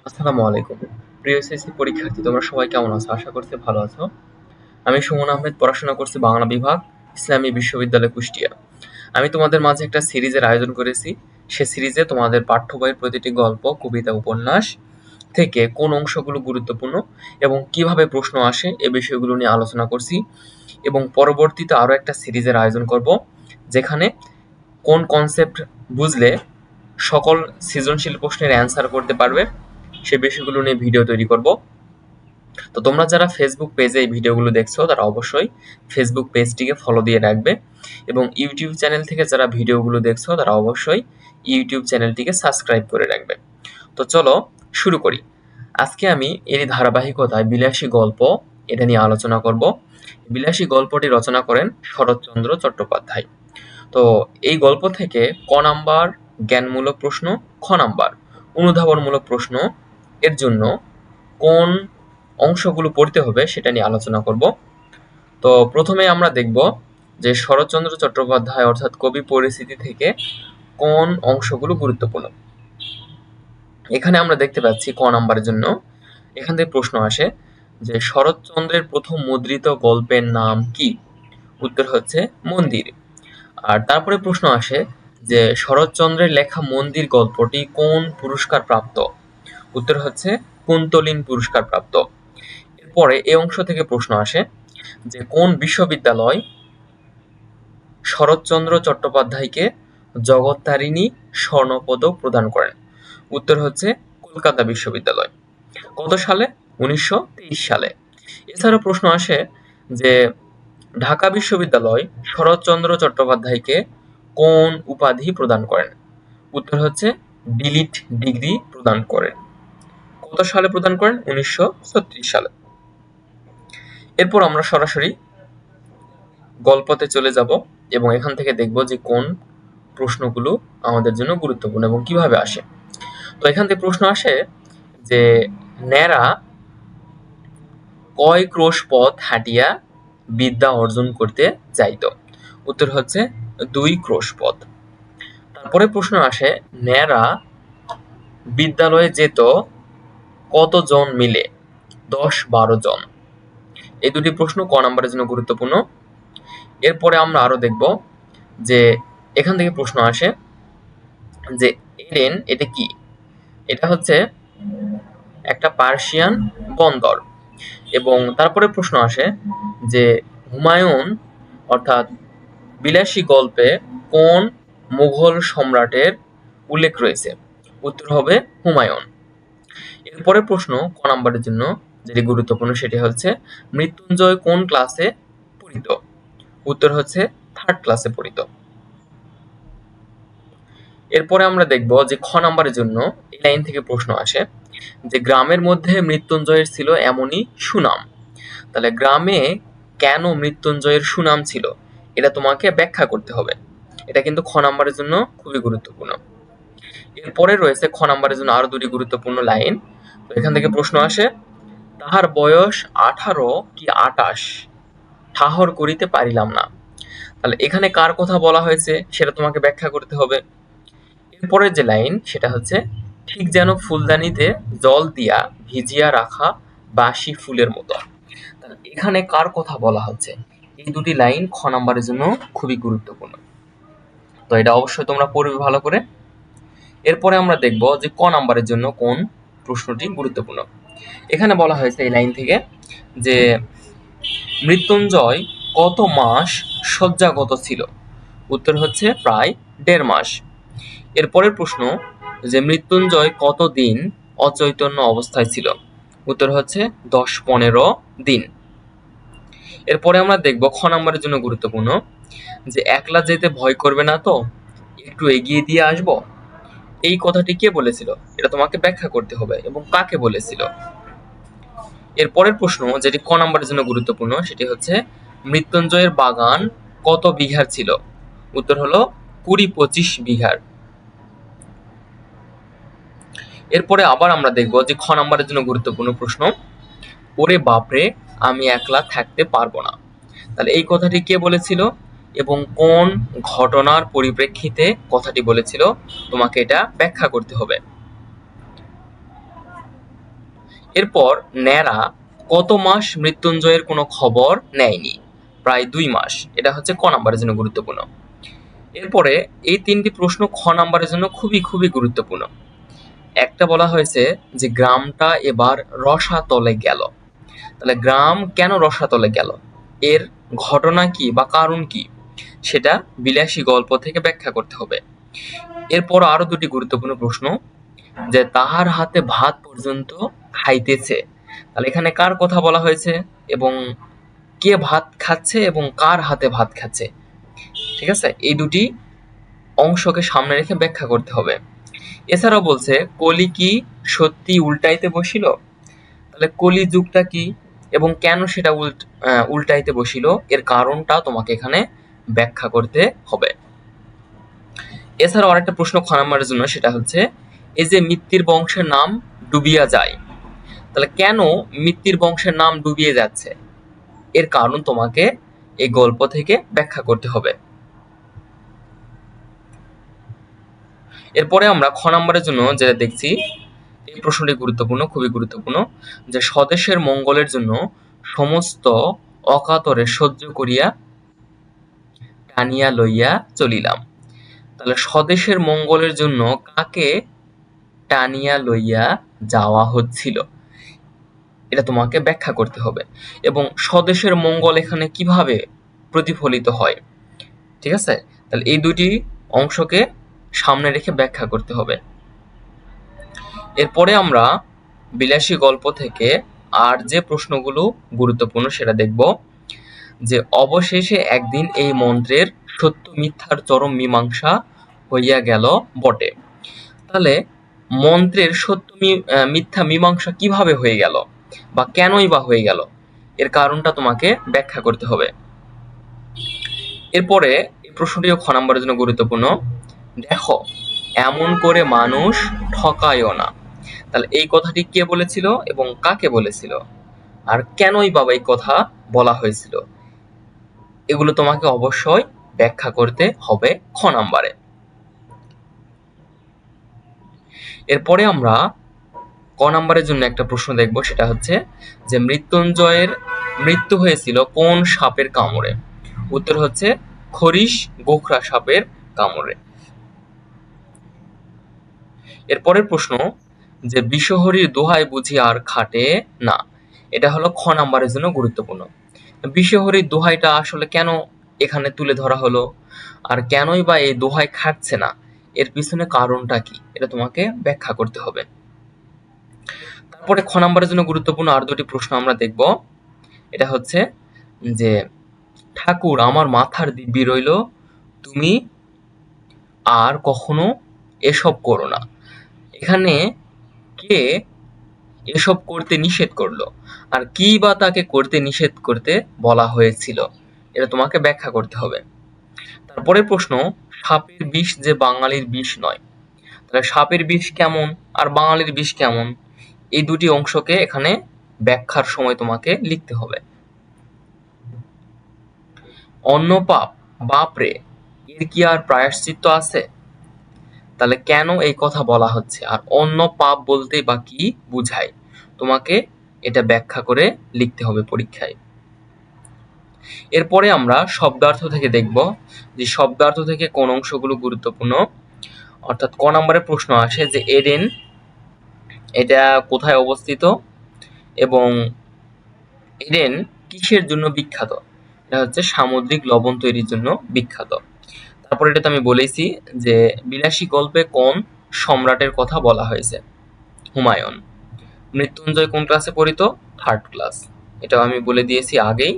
আসসালামু আলাইকুম। প্রিয় এসএসসি পরীক্ষার্থী, তোমরা সবাই কেমন আছো? আশা করছি ভালো আছো। আমি সুমন আহমেদ, পড়াশোনা করছি বাংলা বিভাগ, ইসলামী বিশ্ববিদ্যালয়, কুষ্টিয়া। আমি তোমাদের মাঝে একটা সিরিজের আয়োজন করেছি। সে সিরিজে তোমাদের পাঠ্য বইয়ের প্রতিটি গল্প, কবিতা, উপন্যাস থেকে কোন অংশগুলো গুরুত্বপূর্ণ এবং কিভাবে প্রশ্ন আসে এ বিষয়গুলো নিয়ে আলোচনা করছি। এবং পরবর্তীতে আরো একটা সিরিজের আয়োজন করব, যেখানে কোন কনসেপ্ট বুঝলে সকল সৃজনশীল প্রশ্নের অ্যান্সার করতে পারবে সে বিষয়গুলো নিয়ে ভিডিও তৈরি করব। তো তোমরা যারা ফেসবুক পেজে এই ভিডিওগুলো দেখছো তারা অবশ্যই ফেসবুক পেজটিকে ফলো দিয়ে রাখবে, এবং ইউটিউব চ্যানেল থেকে যারা ভিডিওগুলো দেখছো তারা অবশ্যই ইউটিউব চ্যানেলটিকে সাবস্ক্রাইব করে রাখবে। তো চলো শুরু করি। আজকে আমি এরই ধারাবাহিকতায় বিলাসী গল্প এটা নিয়ে আলোচনা করব। বিলাসী গল্পটি রচনা করেন শরৎচন্দ্র চট্টোপাধ্যায়। তো এই গল্প থেকে ক নাম্বার জ্ঞানমূলক প্রশ্ন, খ নাম্বার অনুধাবনমূলক প্রশ্ন এর জন্য কোন অংশগুলো পড়তে হবে সেটা নিয়ে আলোচনা করব। তো প্রথমে আমরা দেখব যে শরৎচন্দ্র চট্টোপাধ্যায় অর্থাৎ কবি পরিস্থিতি থেকে কোন অংশগুলো গুরুত্বপূর্ণ। এখানে আমরা দেখতে পাচ্ছি ক নাম্বারের জন্য এখান থেকে প্রশ্ন আসে যে শরৎচন্দ্রের প্রথম মুদ্রিত গল্পের নাম কি? উত্তর হচ্ছে মন্দির। আর তারপরে প্রশ্ন আসে যে শরৎচন্দ্রের লেখা মন্দির গল্পটি কোন পুরস্কার প্রাপ্ত? উত্তর হচ্ছে কুন্তলিন পুরস্কার প্রাপ্ত। এরপরে এই অংশ থেকে প্রশ্ন আসে যে কোন বিশ্ববিদ্যালয় শরৎচন্দ্র চট্টোপাধ্যায়কে জগত্তারিণী স্বর্ণপদক প্রদান করেন? উত্তর হচ্ছে কলকাতা বিশ্ববিদ্যালয়। কত সালে? 1923 সালে। এছাড়া প্রশ্ন আসে যে ঢাকা বিশ্ববিদ্যালয় শরৎচন্দ্র চট্টোপাধ্যায়কে কোন উপাধি প্রদান করেন? উত্তর হচ্ছে ডিলিট ডিগ্রি প্রদান করেন। কত সালে প্রদান করেন? 1936 সালে। এরপর আমরা সরাসরি গল্পতে চলে যাব এবং এখান থেকে দেখব যে কোন প্রশ্নগুলো আমাদের জন্য গুরুত্বপূর্ণ এবং কিভাবে আসে। তো এখান থেকে প্রশ্ন আসে যে ন্যাড়া কয় ক্রোশ পথ হাঁটিয়া বিদ্যা অর্জন করতে যাইত? উত্তর হচ্ছে 2 ক্রোশ পথ। তারপরে প্রশ্ন আসে ন্যাড়া বিদ্যালয়ে যেত কতজন মিলে? 10-12 জন। এই দুটি প্রশ্ন ক নাম্বারের জন্য গুরুত্বপূর্ণ। এরপরে আমরা আরো দেখব যে এখান থেকে প্রশ্ন আসে যে এডেন এটা কি? এটা হচ্ছে একটা পার্সিয়ান বন্দর। এবং তারপরে প্রশ্ন আসে যে হুমায়ুন অর্থাৎ বিলাসী গল্পে কোন মুঘল সম্রাটের উল্লেখ রয়েছে? উত্তর হবে হুমায়ুন। এরপরে প্রশ্ন ক নাম্বারের জন্য যেটি গুরুত্বপূর্ণ সেটি হচ্ছে মৃত্যুঞ্জয় কোন ক্লাসে পড়িত? উত্তর হচ্ছে 3rd ক্লাসে পড়িত। এরপরে আমরা দেখব যে খ নাম্বারের জন্য এই লাইন থেকে প্রশ্ন আসে যে গ্রামের মধ্যে মৃত্যুঞ্জয়ের ছিল এমনই সুনাম। তাহলে গ্রামে কেন মৃত্যুঞ্জয়ের সুনাম ছিল এটা তোমাকে ব্যাখ্যা করতে হবে। এটা কিন্তু খ নাম্বারের জন্য খুবই গুরুত্বপূর্ণ। এরপরে রয়েছে খ নাম্বারের জন্য আরো দুটি গুরুত্বপূর্ণ লাইন। তো এখান থেকে প্রশ্ন আসে তাহার বয়স 18 কি 28 ঠাহর করিতে পারিলাম না। তাহলে এখানে কার কথা বলা হয়েছে সেটা তোমাকে ব্যাখ্যা করতে হবে। এরপরের যে লাইন সেটা হচ্ছে ঠিক যেন ফুলদানিতে জল দিয়া ভিজিয়া রাখা বাসি ফুলের মতো। তাহলে এখানে কার কথা বলা হচ্ছে? এই দুটি লাইন খ নাম্বারের জন্য খুবই গুরুত্বপূর্ণ। তো এটা অবশ্যই তোমরা পড়বে ভালো করে। এরপরে আমরা দেখব যে ক নাম্বারের জন্য কোন প্রশ্নটি গুরুত্বপূর্ণ। এখানে বলা হয়েছে এই লাইন থেকে যে মৃত্যুঞ্জয় কত মাস শয্যাগত ছিল? উত্তর হচ্ছে প্রায় 1.5 মাস। এরপরের প্রশ্ন যে মৃত্যুঞ্জয় কতদিন অচৈতন্য অবস্থায় ছিল? উত্তর হচ্ছে 10-15 দিন। এরপরে আমরা দেখব খ নাম্বারের জন্য গুরুত্বপূর্ণ যে একলা যেতে ভয় করবে না তো, একটু এগিয়ে দিয়ে আসবো। এই কথাটি কে বলেছিল এটা তোমাকে ব্যাখ্যা করতে হবে এবং কাকে বলেছিল। এরপরের প্রশ্ন যেটি ক নাম্বারের জন্য গুরুত্বপূর্ণ সেটি হচ্ছে মৃত্যুঞ্জয়ের বাগান কত বিঘার ছিল? উত্তর হলো 20-25 বিঘার। এরপরে আবার আমরা দেখব যে খ নাম্বারের জন্য গুরুত্বপূর্ণ প্রশ্ন ওরে বাপরে আমি একলা থাকতে পারবো না। তাহলে এই কথাটি কে বলেছিল এবং কোন ঘটনার পরিপ্রেক্ষিতে কথাটি বলেছিল তোমাকে এটা ব্যাখ্যা করতে হবে। এরপর ন্যাড়া কত মাস মৃত্যুঞ্জয়ের কোনো খবর নেয়নি? প্রায় 2 মাস। এটা হচ্ছে ক নাম্বারের জন্য গুরুত্বপূর্ণ। এরপরে এই 3টি প্রশ্ন খ নাম্বারের জন্য খুবই খুবই গুরুত্বপূর্ণ। একটা বলা হয়েছে যে গ্রামটা এবার রসাতলে গেল। তাহলে গ্রাম কেন রসাতলে গেল? এর ঘটনা কি বা কারণ কি? সেটা বিলাসী গল্প থেকে ব্যাখ্যা করতে হবে। এরপর আরো 2টি গুরুত্বপূর্ণ প্রশ্ন, যে তাহার হাতে ভাত পর্যন্ত খাইতেছে। তাহলে এখানে কার কথা বলা হয়েছে এবং কে ভাত খাচ্ছে এবং কার হাতে ভাত খাচ্ছে, ঠিক আছে? এই 2টি অংশকে সামনে রেখে ব্যাখ্যা করতে হবে। এছাড়াও বলছে কলি কি সত্যি উল্টাইতে বসিল? তাহলে কলি যুগটা কি এবং কেন সেটা উল্টাইতে বসিল, এর কারণটা তোমাকে এখানে ব্যাখ্যা করতে হবে। এছাড়াও আরেকটা প্রশ্ন খ নাম্বারের জন্য, সেটা হচ্ছে এই যে মিত্তির বংশের নাম ডুবিয়া যায়, তাহলে কেন মিত্তির বংশের নাম ডুবিয়ে যাচ্ছে, এর কারণ তোমাকে এই গল্প থেকে ব্যাখ্যা করতে হবে। এরপরে আমরা খ নাম্বারের জন্য যেটা দেখছি, এই প্রশ্নটি গুরুত্বপূর্ণ, খুবই গুরুত্বপূর্ণ, যে স্বদেশের মঙ্গলের জন্য সমস্ত অকাতরে সহ্য করিয়া টানিয়া লইয়া চলিলাম। তাহলে স্বদেশের মঙ্গলের জন্য কাকে টানিয়া লইয়া যাওয়া হচ্ছিল, এটা তোমাকে ব্যাখ্যা করতে হবে। এবং স্বদেশের মঙ্গল এখানে কিভাবে প্রতিফলিত হয়, ঠিক আছে? তাহলে এই 2টি অংশকে সামনে রেখে ব্যাখ্যা করতে হবে। এরপরে আমরা বিলাসী গল্প থেকে আর যে প্রশ্নগুলো গুরুত্বপূর্ণ সেটা দেখব, যে অবশেষে একদিন এই মন্ত্রের সত্য মিথ্যার চরম মীমাংসা হইয়া গেল বটে। তাহলে মন্ত্রের সত্য মিথ্যা মীমাংসা কিভাবে হয়ে গেল বা কেনই বা হয়ে গেল, এর কারণটা তোমাকে ব্যাখ্যা করতে হবে। এরপরে এই প্রশ্নটিও খ নাম্বারের জন্য গুরুত্বপূর্ণ, দেখো এমন করে মানুষ ঠকায়ও না। তাহলে এই কথাটি কে বলেছিল এবং কাকে বলেছিল, আর কেনই বাবা এই কথা বলা হয়েছিল, এগুলো তোমাকে অবশ্যই ব্যাখ্যা করতে হবে খ নাম্বারে। এরপরে আমরা ক নাম্বারের জন্য একটা প্রশ্ন দেখব, সেটা হচ্ছে যে মৃত্যুঞ্জয়ের মৃত্যু হয়েছিল কোন সাপের কামড়ে? উত্তর হচ্ছে খরিশ গোখরা সাপের কামড়ে। এরপরের প্রশ্ন, যে বিষহরীর দোহাই বুঝি আর খাটে না, এটা হলো খ নাম্বারের জন্য গুরুত্বপূর্ণ। বিষহরীর দোহাইটা আসলে কেন এখানে তুলে ধরা হলো, আর কেনই বা এই দোহাই খাটছে না, এর পিছনে কারণটা কি, এটা তোমাকে ব্যাখ্যা করতে হবে। তারপরে খ নাম্বারের জন্য গুরুত্বপূর্ণ আর 2টি প্রশ্ন আমরা দেখব, এটা হচ্ছে যে ঠাকুর আমার মাথার দিব্যি রইল, তুমি আর কখনো এসব করো না। এখানে কে এসব করতে নিষেধ করলো, আর কি বা তাকে করতে নিষেধ করতে বলা হয়েছিল, এটা তোমাকে ব্যাখ্যা করতে হবে। তারপরে প্রশ্ন, সাপের বিষ যে বাঙালির বিষ নয়, তাহলে সাপের বিষ কেমন আর বাঙালির বিষ কেমন, এই 2টি অংশকে এখানে ব্যাখ্যার সময় তোমাকে লিখতে হবে। অন্য পাপ, বাপরে, এর কি আর প্রায়শ্চিত্ত আছে? তাহলে কেন এই কথা বলা হচ্ছে, আর অন্য পাপ বলতে বা কি বুঝায়, তোমাকে এটা ব্যাখ্যা করে লিখতে হবে পরীক্ষায়। এরপরে আমরা শব্দার্থ থেকে দেখব, যে শব্দার্থ থেকে কোন অংশগুলো গুরুত্বপূর্ণ। অর্থাৎ ক নম্বরের প্রশ্ন আসে যে এডেন এটা কোথায় অবস্থিত এবং এডেন কিসের জন্য বিখ্যাত? এটা হচ্ছে সামুদ্রিক লবণ তৈরির জন্য বিখ্যাত। তারপর এটা তো আমি বলেছি যে বিলাসী গল্পে কোন সম্রাটের কথা বলা হয়েছে, হুমায়ুন। মৃত্যুঞ্জয় কোন ক্লাসে পড়িত? 3rd ক্লাস, এটাও আমি বলে দিয়েছি আগেই।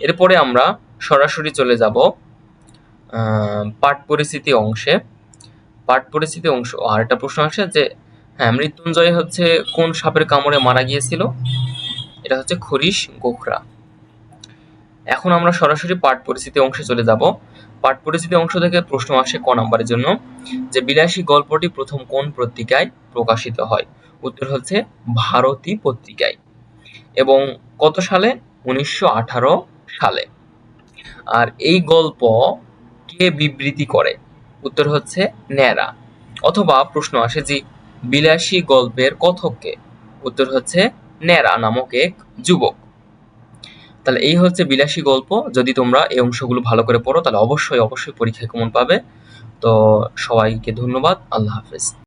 এরপরে আমরা সরাসরি চলে যাব পাঠ পরিস্থিতি অংশে। পাঠ পরিস্থিতি অংশ আর একটা প্রশ্ন আসে যে হ্যাঁ, মৃত্যুঞ্জয় হচ্ছে কোন সাপের কামড়ে মারা গিয়েছিল? এটা হচ্ছে খরিশ গোখরা। এখন আমরা সরাসরি পাঠ পরিস্থিতি অংশে চলে যাব। পাঠ পরিস্থিতি অংশ থেকে প্রশ্ন আসে ক নাম্বারের জন্য, যে বিলাসী গল্পটি প্রথম কোন পত্রিকায় প্রকাশিত হয়? উত্তর হচ্ছে ভারতী পত্রিকায়। এবং কত সালে? 1918 সালে। আর এই গল্প কে বিবৃতি করে? উত্তর হচ্ছে ন্যাড়া। অথবা প্রশ্ন আসে যে বিলাসী গল্পের কথক কে? উত্তর হচ্ছে ন্যাড়া নামক এক যুবক। তাহলে এই হচ্ছে বিলাসী গল্প। যদি তোমরা এই অংশগুলো ভালো করে পড়ো তাহলে অবশ্যই অবশ্যই পরীক্ষায় কমন পাবে। তো সবাইকে ধন্যবাদ। আল্লাহ হাফেজ।